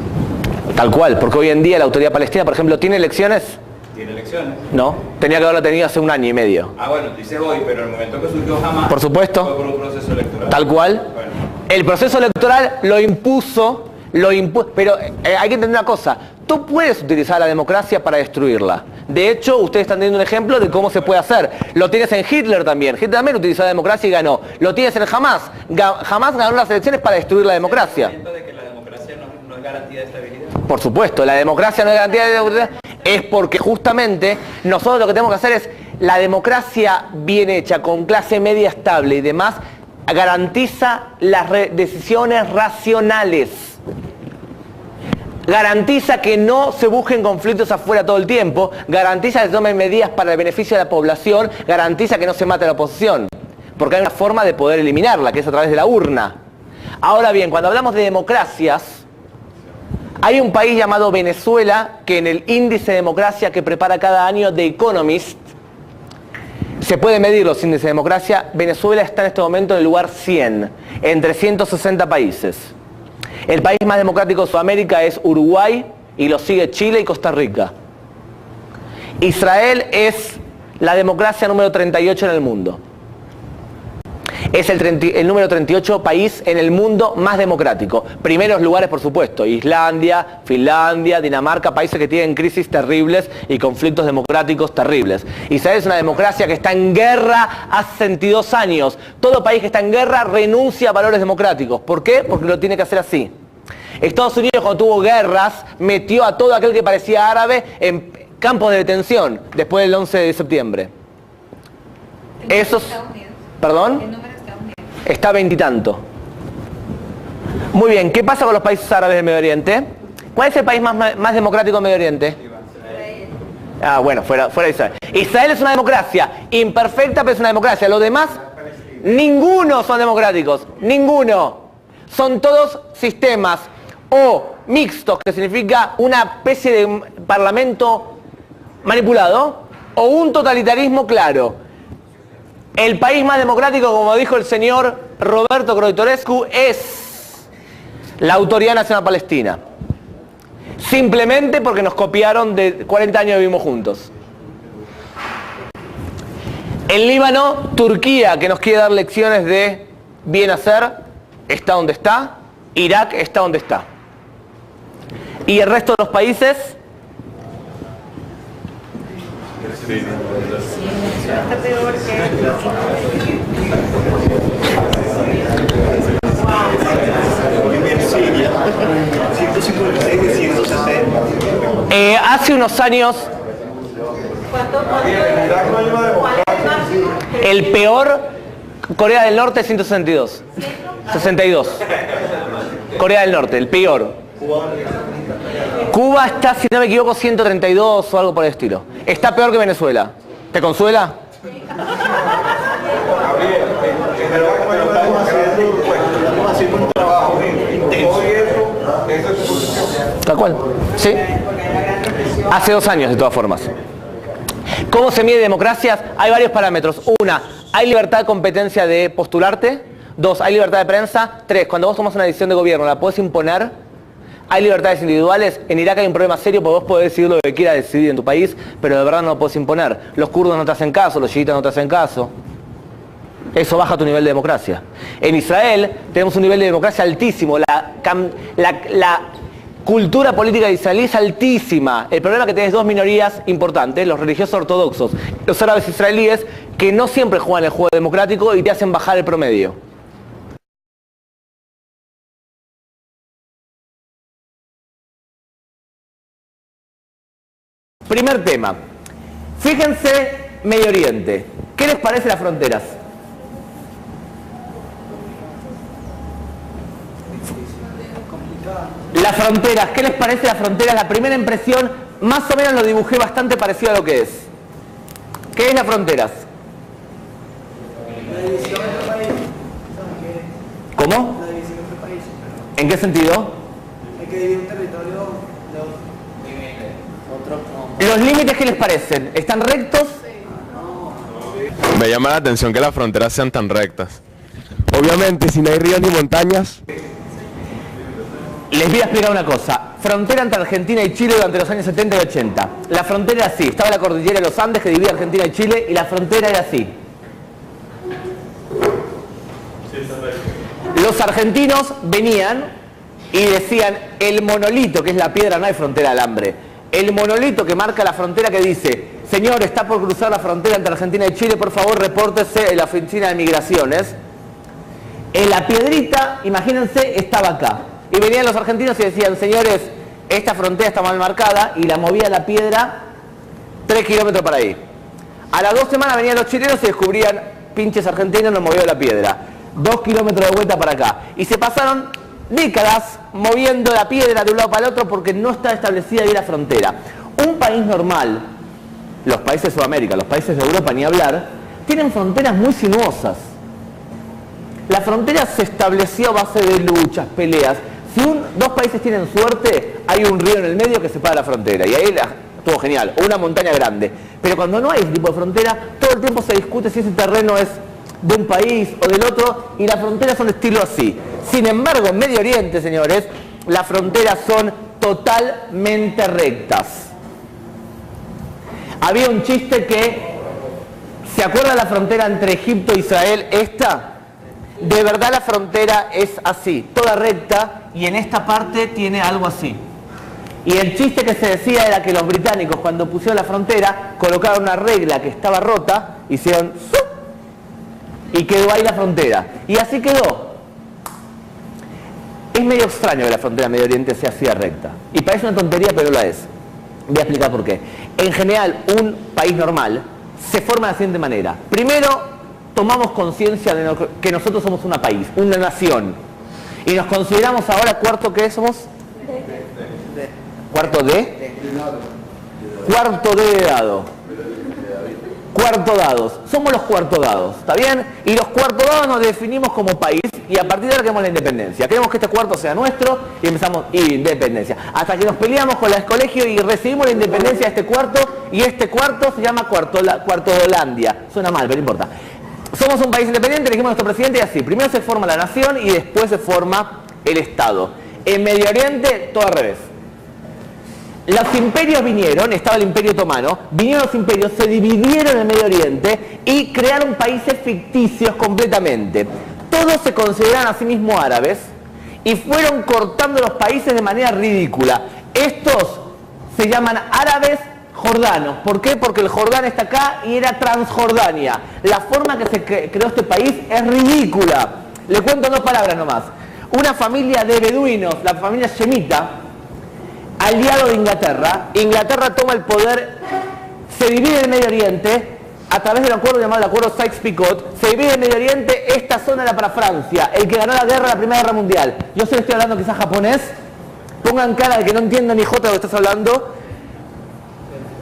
Tal cual, porque hoy en día la autoridad palestina, por ejemplo, ¿tiene elecciones? ¿Tiene elecciones? No, tenía que haberlo tenido hace 1 año y medio. Ah, bueno, tú dices hoy, pero en el momento que surgió Hamás, por supuesto, fue por un proceso electoral. Tal cual. Bueno. El proceso electoral lo impuso Pero hay que entender una cosa, tú puedes utilizar la democracia para destruirla. De hecho, ustedes están teniendo un ejemplo de cómo se puede hacer. Lo tienes en Hitler también. Hitler también utilizó la democracia y ganó. Lo tienes en Hamas. Hamas ganó las elecciones para destruir la democracia. ¿De que la democracia no es garantía de estabilidad? Por supuesto, la democracia no es garantía de estabilidad. Es porque justamente nosotros lo que tenemos que hacer es la democracia bien hecha, con clase media estable y demás, garantiza las decisiones racionales. Garantiza que no se busquen conflictos afuera todo el tiempo, garantiza que se tomen medidas para el beneficio de la población, garantiza que no se mate a la oposición, porque hay una forma de poder eliminarla, que es a través de la urna. Ahora bien, cuando hablamos de democracias, hay un país llamado Venezuela, que en el índice de democracia que prepara cada año The Economist, se puede medir los índices de democracia. Venezuela está en este momento en el lugar 100, entre 160 países. El país más democrático de Sudamérica es Uruguay y lo sigue Chile y Costa Rica. Israel es la democracia número 38 en el mundo. Es el número 38 país en el mundo más democrático. Primeros lugares, por supuesto, Islandia, Finlandia, Dinamarca, países que tienen crisis terribles y conflictos democráticos terribles. Israel es una democracia que está en guerra hace 62 años. Todo país que está en guerra renuncia a valores democráticos. ¿Por qué? Porque lo tiene que hacer así. Estados Unidos, cuando tuvo guerras, metió a todo aquel que parecía árabe en campos de detención después del 11 de septiembre. Esos... ¿Perdón? Está 20 y tanto. Muy bien, ¿qué pasa con los países árabes del Medio Oriente? ¿Cuál es el país más democrático del Medio Oriente? Ah, bueno, fuera de Israel. Israel es una democracia imperfecta, pero es una democracia. Los demás, ninguno son democráticos. Ninguno. Son todos sistemas o mixtos, que significa una especie de parlamento manipulado, o un totalitarismo claro. El país más democrático, como dijo el señor Roberto Croitorescu, es la Autoridad Nacional Palestina. Simplemente porque nos copiaron de 40 años que vivimos juntos. En Líbano, Turquía, que nos quiere dar lecciones de bien hacer, está donde está. Irak está donde está. Y el resto de los países... Está peor que... hace unos años... El peor, Corea del Norte, 162. 62. Corea del Norte, el peor. Cuba está, si no me equivoco, 132 o algo por el estilo. Está peor que Venezuela. ¿Te consuela? Tal cual. Sí. Hace 2 años, de todas formas. ¿Cómo se mide democracias? Hay varios parámetros. 1, ¿hay libertad de competencia de postularte? 2, ¿hay libertad de prensa? 3, cuando vos tomas una decisión de gobierno, ¿la podés imponer? ¿Hay libertades individuales? En Irak hay un problema serio porque vos podés decidir lo que quieras decidir en tu país, pero de verdad no lo podés imponer. Los kurdos no te hacen caso, los chiitas no te hacen caso. Eso baja tu nivel de democracia. En Israel tenemos un nivel de democracia altísimo. La cultura política de israelí es altísima. El problema es que tenés 2 minorías importantes, los religiosos ortodoxos, los árabes israelíes, que no siempre juegan el juego democrático y te hacen bajar el promedio. Primer tema. Fíjense Medio Oriente. ¿Qué les parece las fronteras? Las fronteras, ¿qué les parece las fronteras? La primera impresión, más o menos lo dibujé bastante parecido a lo que es. ¿Qué es las fronteras? La división entre países. ¿Cómo? La división entre países. ¿En qué sentido? Hay que dividir un territorio de otro. ¿Los límites qué les parecen? ¿Están rectos? Me llama la atención que las fronteras sean tan rectas. Obviamente, si no hay ríos ni montañas. Les voy a explicar una cosa. Frontera entre Argentina y Chile durante los años 70 y 80. La frontera era así. Estaba la cordillera de los Andes que dividía Argentina y Chile y la frontera era así. Los argentinos venían y decían el monolito, que es la piedra, no hay frontera al hambre, el monolito que marca la frontera que dice, señor, está por cruzar la frontera entre Argentina y Chile, por favor repórtese en la oficina de migraciones. En la piedrita, imagínense, estaba acá. Y venían los argentinos y decían, señores, esta frontera está mal marcada, y la movía la piedra 3 kilómetros para ahí. A las 2 semanas venían los chilenos y descubrían, pinches argentinos, nos movió la piedra. 2 kilómetros de vuelta para acá. Y se pasaron décadas moviendo la piedra de un lado para el otro porque no está establecida ahí la frontera. Un país normal, los países de Sudamérica, los países de Europa, ni hablar, tienen fronteras muy sinuosas. La frontera se estableció a base de luchas, peleas. Si dos países tienen suerte, hay un río en el medio que separa la frontera. Y ahí estuvo genial, o una montaña grande. Pero cuando no hay ese tipo de frontera, todo el tiempo se discute si ese terreno es de un país o del otro, y las fronteras son de estilo así. Sin embargo, en Medio Oriente, señores, las fronteras son totalmente rectas. Había un chiste que, ¿se acuerda la frontera entre Egipto e Israel? Esta, de verdad la frontera es así, toda recta, y en esta parte tiene algo así. Y el chiste que se decía era que los británicos, cuando pusieron la frontera, colocaron una regla que estaba rota, hicieron ¡zup! Y quedó ahí la frontera. Y así quedó. Es medio extraño que la frontera Medio Oriente sea así de recta. Y parece una tontería, pero la es. Voy a explicar por qué. En general, un país normal se forma de la siguiente manera. Primero, tomamos conciencia de que nosotros somos un país, una nación. Y nos consideramos ahora cuarto, ¿qué somos? ¿Cuarto de? Cuarto de dado. Cuarto dados. Somos los cuarto dados, ¿está bien? Y los cuarto dados nos definimos como país y a partir de ahora queremos la independencia. Queremos que este cuarto sea nuestro y empezamos independencia. Hasta que nos peleamos con el colegio y recibimos la independencia de este cuarto y este cuarto se llama Cuarto de Holandia. Suena mal, pero no importa. Somos un país independiente, elegimos a nuestro presidente y así. Primero se forma la nación y después se forma el Estado. En Medio Oriente, todo al revés. Los imperios vinieron, estaba el Imperio Otomano, vinieron los imperios, se dividieron en Medio Oriente y crearon países ficticios completamente. Todos se consideran a sí mismos árabes y fueron cortando los países de manera ridícula. Estos se llaman árabes jordanos. ¿Por qué? Porque el Jordán está acá y era Transjordania. La forma que se creó este país es ridícula. Le cuento 2 palabras nomás. Una familia de beduinos, la familia Shemita, aliado de Inglaterra. Inglaterra toma el poder, se divide en Medio Oriente a través de un acuerdo llamado el acuerdo Sykes-Picot. Se divide en Medio Oriente, esta zona era para Francia, el que ganó la Primera Guerra Mundial. Yo sé que estoy hablando quizás japonés, pongan cara de que no entiendo ni jota de lo que estás hablando.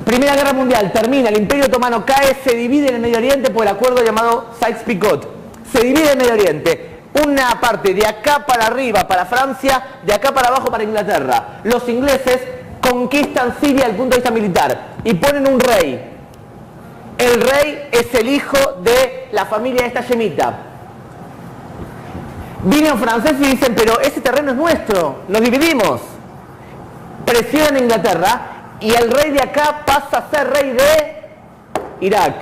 Primera Guerra Mundial termina, el Imperio Otomano cae, se divide en el Medio Oriente por el acuerdo llamado Sykes-Picot. Se divide en Medio Oriente. Una parte de acá para arriba para Francia, de acá para abajo para Inglaterra. Los ingleses conquistan Siria desde el punto de vista militar y ponen un rey. El rey es el hijo de la familia de esta Shemita. Vienen los franceses y dicen, pero ese terreno es nuestro, nos dividimos. Presionan a Inglaterra y el rey de acá pasa a ser rey de Irak.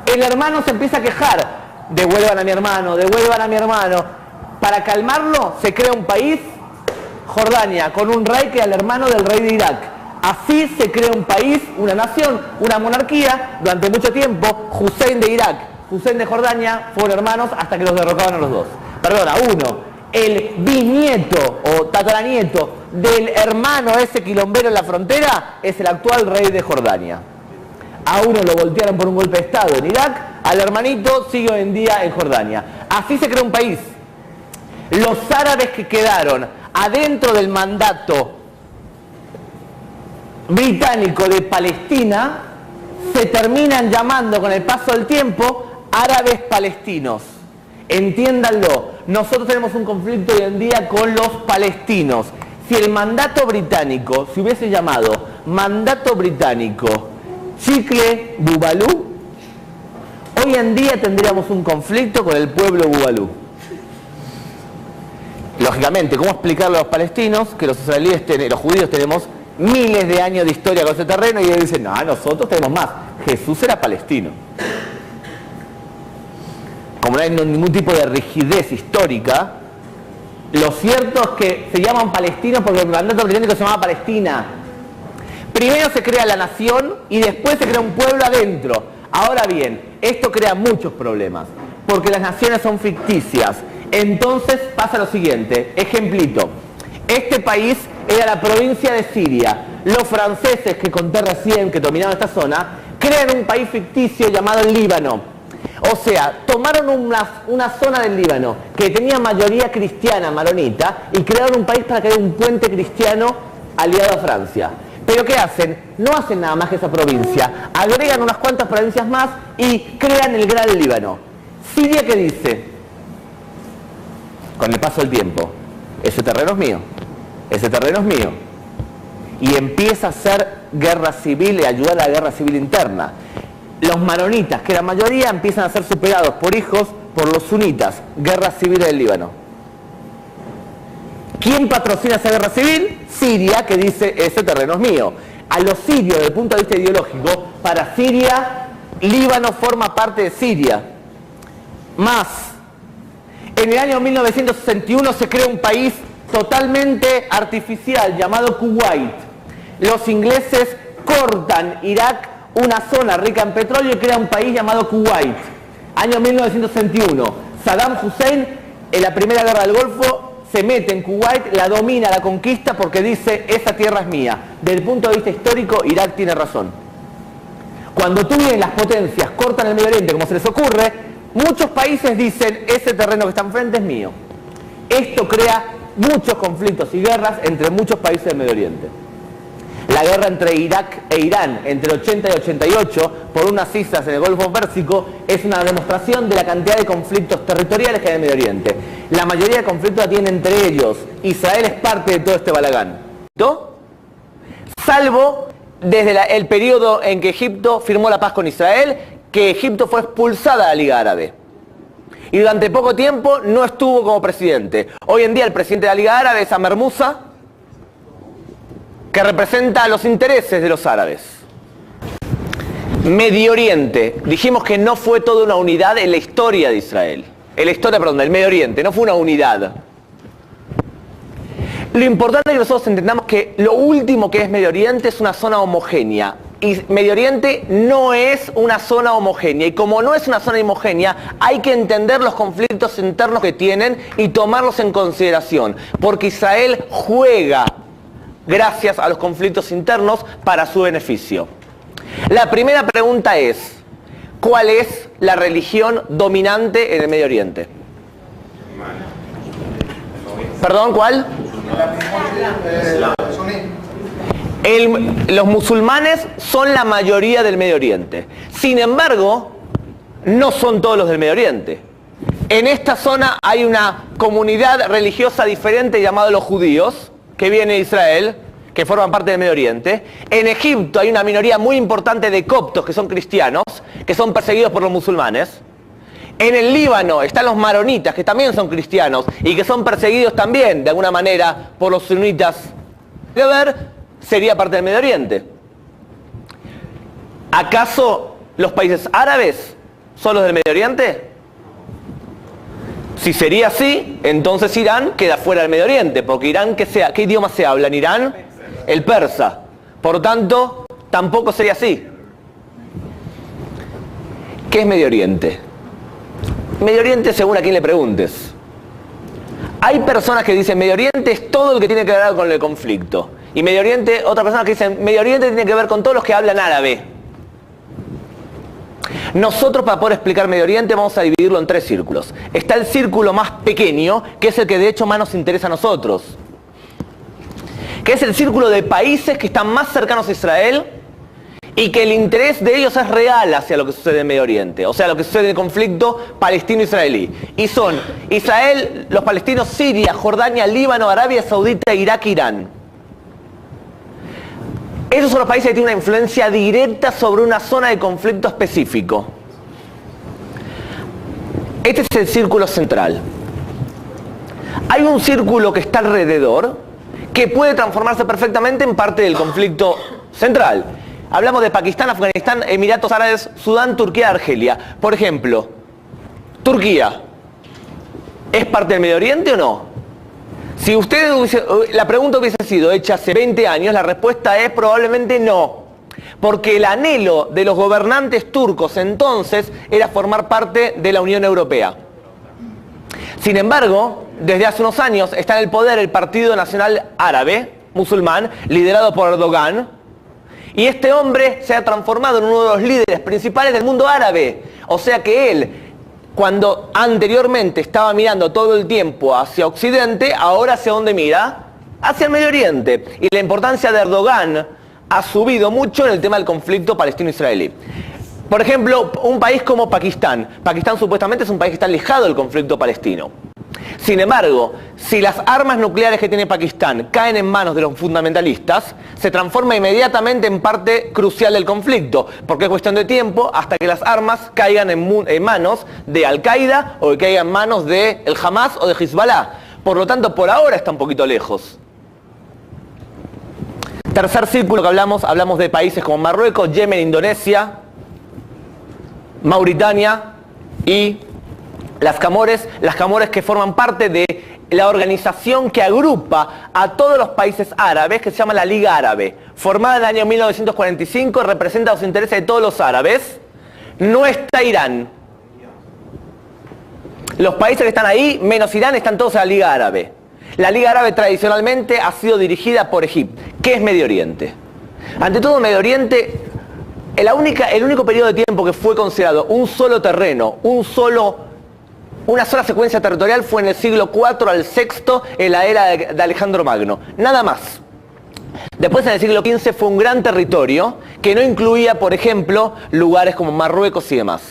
El hermano se empieza a quejar. Devuelvan a mi hermano, devuelvan a mi hermano. Para calmarlo se crea un país, Jordania, con un rey que es el hermano del rey de Irak. Así se crea un país, una nación, una monarquía. Durante mucho tiempo, Hussein de Irak, Hussein de Jordania fueron hermanos hasta que los derrocaron a los dos. Perdón, a uno. El bisnieto o tataranieto del hermano ese quilombero en la frontera es el actual rey de Jordania. A uno lo voltearon por un golpe de estado en Irak, al hermanito sigue hoy en día en Jordania. Así se creó un país. Los árabes que quedaron adentro del mandato británico de Palestina se terminan llamando con el paso del tiempo árabes palestinos. Entiéndanlo, nosotros tenemos un conflicto hoy en día con los palestinos. Si el mandato británico se hubiese llamado mandato británico Chicle Bubalú, hoy en día tendríamos un conflicto con el pueblo bubalú. Lógicamente, ¿cómo explicarle a los palestinos que los israelíes, los judíos tenemos miles de años de historia con ese terreno y ellos dicen, no, nosotros tenemos más. Jesús era palestino. Como no hay ningún tipo de rigidez histórica, Lo cierto es que se llaman palestinos porque el mandato británico se llamaba Palestina. Primero se crea la nación y después se crea un pueblo adentro. Ahora bien, esto crea muchos problemas, porque las naciones son ficticias. Entonces pasa lo siguiente, ejemplito. Este país era la provincia de Siria. Los franceses que conté recién, que dominaban esta zona, crean un país ficticio llamado el Líbano. O sea, tomaron una zona del Líbano que tenía mayoría cristiana, maronita, y crearon un país para crear un puente cristiano aliado a Francia. Pero ¿qué hacen? No hacen nada más que esa provincia. Agregan unas cuantas provincias más y crean el Gran Líbano. Siria, ¿qué dice? Con el paso del tiempo, ese terreno es mío, ese terreno es mío. Y empieza a hacer guerra civil y ayudar a la guerra civil interna. Los maronitas, que la mayoría, empiezan a ser superados por hijos por los sunitas. Guerra civil del Líbano. ¿Quién patrocina esa guerra civil? Siria, que dice, ese terreno es mío. A los sirios, desde el punto de vista ideológico, para Siria, Líbano forma parte de Siria. Más, en el año 1961 se crea un país totalmente artificial llamado Kuwait. Los ingleses cortan Irak, una zona rica en petróleo, y crea un país llamado Kuwait. Año 1961. Saddam Hussein, en la primera guerra del Golfo, se mete en Kuwait, la domina, la conquista, porque dice, esa tierra es mía. Desde el punto de vista histórico, Irak tiene razón. Cuando tú vienes las potencias, cortan el Medio Oriente, como se les ocurre, muchos países dicen, ese terreno que está enfrente es mío. Esto crea muchos conflictos y guerras entre muchos países del Medio Oriente. La guerra entre Irak e Irán, entre el 80 y 88, por unas islas en el Golfo Pérsico, es una demostración de la cantidad de conflictos territoriales que hay en el Medio Oriente. La mayoría de conflictos la tienen entre ellos. Israel es parte de todo este balagán. ¿No? Salvo desde el periodo en que Egipto firmó la paz con Israel, que Egipto fue expulsada de la Liga Árabe. Y durante poco tiempo no estuvo como presidente. Hoy en día el presidente de la Liga Árabe es Amer Musa, que representa los intereses de los árabes. Medio Oriente. Dijimos que no fue toda una unidad en la historia de Israel. En la historia, perdón, del Medio Oriente. No fue una unidad. Lo importante es que nosotros entendamos que lo último que es Medio Oriente es una zona homogénea. Y Medio Oriente no es una zona homogénea. Y como no es una zona homogénea, hay que entender los conflictos internos que tienen y tomarlos en consideración. Porque Israel juega gracias a los conflictos internos para su beneficio. La primera pregunta es, ¿cuál es la religión dominante en el Medio Oriente? ¿Perdón, cuál? Los musulmanes son la mayoría del Medio Oriente. Sin embargo, no son todos los del Medio Oriente. En esta zona hay una comunidad religiosa diferente llamada los judíos, que viene de Israel, que forman parte del Medio Oriente. En Egipto hay una minoría muy importante de coptos, que son cristianos, que son perseguidos por los musulmanes. En el Líbano están los maronitas, que también son cristianos, y que son perseguidos también, de alguna manera, por los sunitas. De ver, sería parte del Medio Oriente. ¿Acaso los países árabes son los del Medio Oriente? Si sería así, entonces Irán queda fuera del Medio Oriente, porque Irán, ¿qué idioma se habla en Irán? El persa. Por tanto, tampoco sería así. ¿Qué es Medio Oriente? Medio Oriente, según a quien le preguntes. Hay personas que dicen Medio Oriente es todo el que tiene que ver con el conflicto. Y Medio Oriente, otra persona que dice Medio Oriente tiene que ver con todos los que hablan árabe. Nosotros, para poder explicar Medio Oriente, vamos a dividirlo en 3 círculos. Está el círculo más pequeño, que es el que de hecho más nos interesa a nosotros, que es el círculo de países que están más cercanos a Israel y que el interés de ellos es real hacia lo que sucede en Medio Oriente, o sea, lo que sucede en el conflicto palestino-israelí. Y son Israel, los palestinos, Siria, Jordania, Líbano, Arabia Saudita, Irak, Irán. Esos son los países que tienen una influencia directa sobre una zona de conflicto específico. Este es el círculo central. Hay un círculo que está alrededor que puede transformarse perfectamente en parte del conflicto central. Hablamos de Pakistán, Afganistán, Emiratos Árabes, Sudán, Turquía, Argelia. Por ejemplo, Turquía, ¿es parte del Medio Oriente o no? Si la pregunta hubiese sido hecha hace 20 años, la respuesta es probablemente no. Porque el anhelo de los gobernantes turcos entonces era formar parte de la Unión Europea. Sin embargo, desde hace unos años está en el poder el Partido Nacional Árabe, musulmán, liderado por Erdogan, y este hombre se ha transformado en uno de los líderes principales del mundo árabe. O sea que él, cuando anteriormente estaba mirando todo el tiempo hacia Occidente, ahora ¿hacia dónde mira? Hacia el Medio Oriente. Y la importancia de Erdogan ha subido mucho en el tema del conflicto palestino-israelí. Por ejemplo, un país como Pakistán. Pakistán supuestamente es un país que está alejado del conflicto palestino. Sin embargo, si las armas nucleares que tiene Pakistán caen en manos de los fundamentalistas, se transforma inmediatamente en parte crucial del conflicto, porque es cuestión de tiempo hasta que las armas caigan en manos de Al-Qaeda o que caigan en manos de el Hamas o de Hezbollah. Por lo tanto, por ahora está un poquito lejos. Tercer círculo que hablamos de países como Marruecos, Yemen, Indonesia, Mauritania y las Comores que forman parte de la organización que agrupa a todos los países árabes, que se llama la Liga Árabe, formada en el año 1945, representa los intereses de todos los árabes. No está Irán. Los países que están ahí, menos Irán, están todos en la Liga Árabe. La Liga Árabe tradicionalmente ha sido dirigida por Egipto. ¿Qué es Medio Oriente? Ante todo, Medio Oriente, el único periodo de tiempo que fue considerado un solo terreno, una sola secuencia territorial fue en el siglo IV al VI, en la era de Alejandro Magno. Nada más. Después, en el siglo XV, fue un gran territorio que no incluía, por ejemplo, lugares como Marruecos y demás.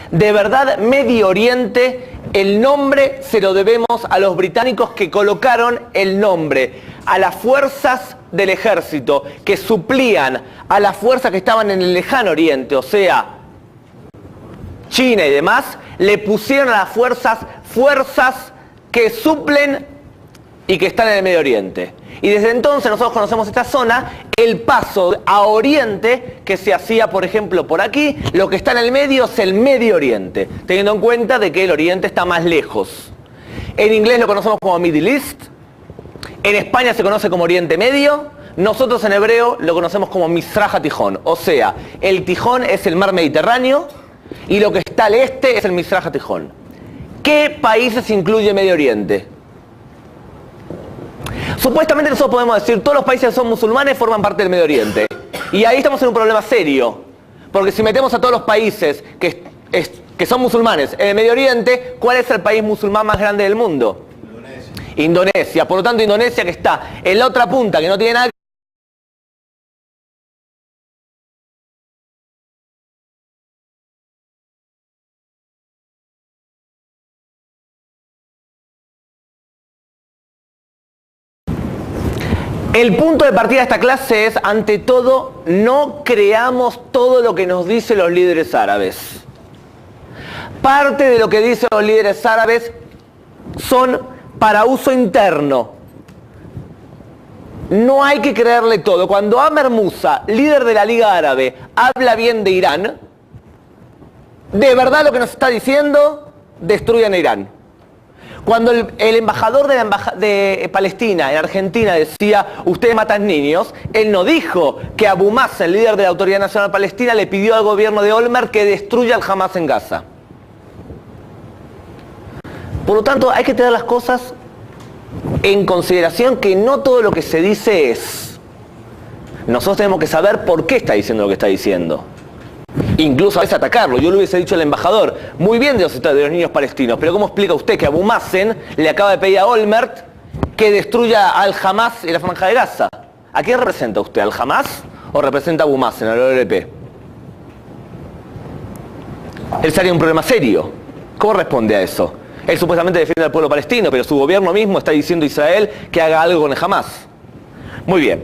De verdad, Medio Oriente, el nombre se lo debemos a los británicos que colocaron el nombre a las fuerzas del ejército que suplían a las fuerzas que estaban en el lejano oriente, o sea, China y demás, le pusieron a las fuerzas que suplen y que están en el Medio Oriente. Y desde entonces nosotros conocemos esta zona, el paso a Oriente que se hacía, por ejemplo, por aquí, lo que está en el medio es el Medio Oriente, teniendo en cuenta de que el Oriente está más lejos. En inglés lo conocemos como Middle East, en España se conoce como Oriente Medio, nosotros en hebreo lo conocemos como Mizraj HaTijón, o sea, el Tijón es el mar Mediterráneo y lo que está al este es el Mizraj HaTijón. ¿Qué países incluye Medio Oriente? Supuestamente nosotros podemos decir todos los países que son musulmanes forman parte del Medio Oriente. Y ahí estamos en un problema serio. Porque si metemos a todos los países que son musulmanes en el Medio Oriente, ¿cuál es el país musulmán más grande del mundo? Indonesia. Por lo tanto, Indonesia, que está en la otra punta, que no tiene nada El punto de partida de esta clase es, ante todo, no creamos todo lo que nos dicen los líderes árabes. Parte de lo que dicen los líderes árabes son para uso interno. No hay que creerle todo. Cuando Amer Musa, líder de la Liga Árabe, habla bien de Irán, de verdad lo que nos está diciendo, destruyan a Irán. Cuando el embajador de Palestina en Argentina decía, ustedes matan niños, él no dijo que Abu Mazen, el líder de la Autoridad Nacional Palestina, le pidió al gobierno de Olmert que destruya al Hamas en Gaza. Por lo tanto, hay que tener las cosas en consideración, que no todo lo que se dice es. Nosotros tenemos que saber por qué está diciendo lo que está diciendo. Incluso a veces atacarlo. Yo le hubiese dicho al embajador, muy bien de los niños palestinos, pero ¿cómo explica usted que Abu Mazen le acaba de pedir a Olmert que destruya al Hamas y la Franja de Gaza? ¿A quién representa usted? ¿Al Hamas o representa a Abu Mazen, al OLP? Él sería un problema serio. ¿Cómo responde a eso? Él supuestamente defiende al pueblo palestino, pero su gobierno mismo está diciendo a Israel que haga algo con el Hamas. Muy bien.